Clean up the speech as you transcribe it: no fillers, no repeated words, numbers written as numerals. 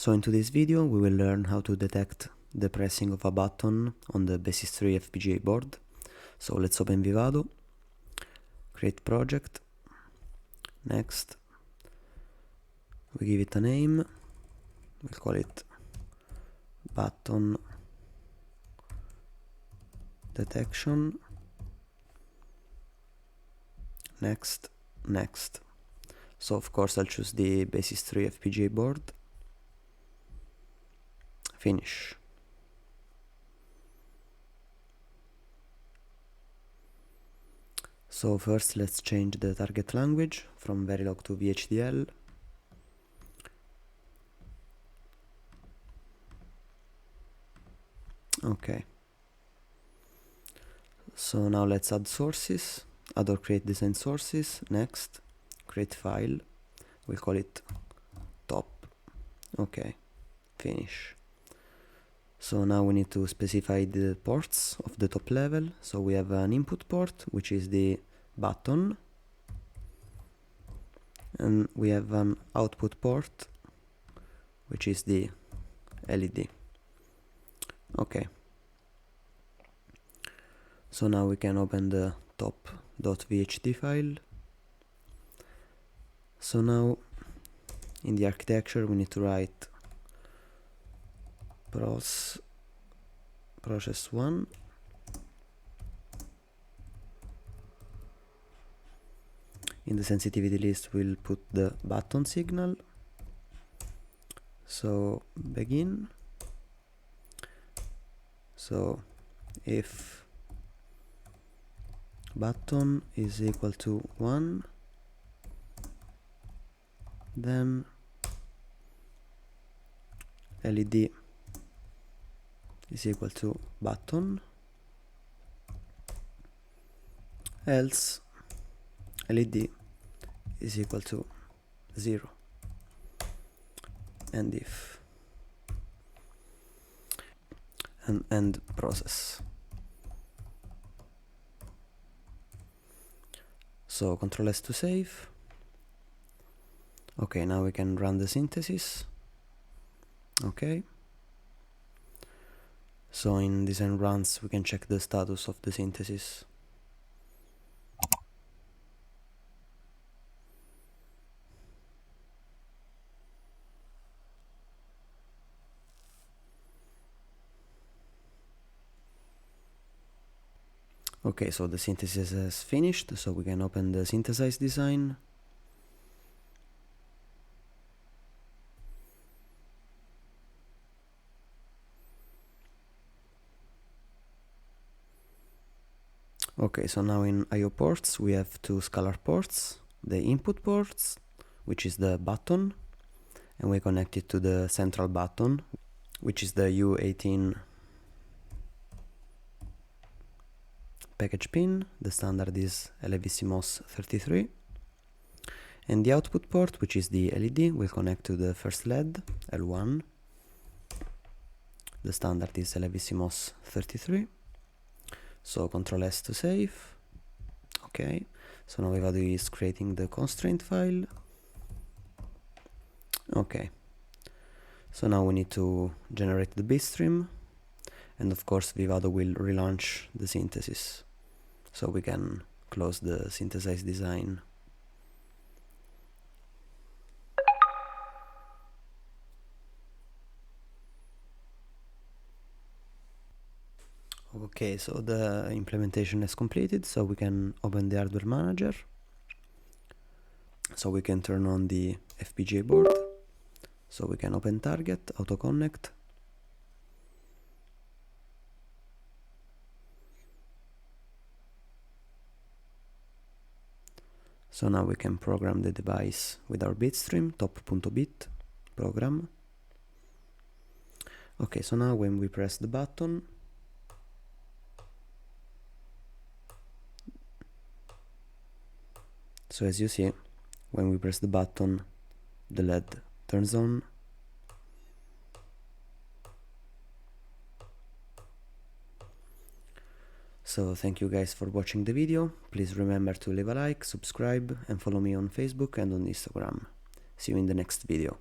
So in today's video we will learn how to detect the pressing of a button on the Basys3 FPGA board. So let's open Vivado, create project, next, we give it a name, we'll call it button detection, next, next. So of course I'll choose the Basys3 FPGA board, finish. So first let's change the target language from Verilog to VHDL. Okay. So now let's add sources, add or create design sources, next, create file, we'll call it top, okay, finish. So now we need to specify the ports of the top level. So we have an input port, which is the button, and we have an output port, which is the LED. Okay. So now we can open the top.vhd file. So now in the architecture we need to write process 1 in the sensitivity list we'll put the button signal. So begin, so if button is equal to 1, then LED is equal to button, else LED is equal to 0, and if, and end process. So Ctrl S to save. Okay, now we can run the synthesis. Okay. So in design runs we can check the status of the synthesis. Okay, so the synthesis has finished, so we can open the synthesize design. Okay, so now in I/O ports we have two scalar ports, the input ports, which is the button, and we connect it to the central button, which is the U18 package pin. The standard is LVCMOS33. And the output port, which is the LED, will connect to the first LED, L1. The standard is LVCMOS33. So Ctrl S to save. Okay, so now Vivado is creating the constraint file. Okay, so now we need to generate the bitstream, and of course Vivado will relaunch the synthesis, so we can close the synthesize design. Okay, so the implementation is completed, so we can open the hardware manager. So we can turn on the FPGA board. So we can open target, auto connect. So now we can program the device with our bitstream, top.bit program. Okay, so now when we press the button, so as you see, when we press the button, the LED turns on. So thank you guys for watching the video. Please remember to leave a like, subscribe, and follow me on Facebook and on Instagram. See you in the next video.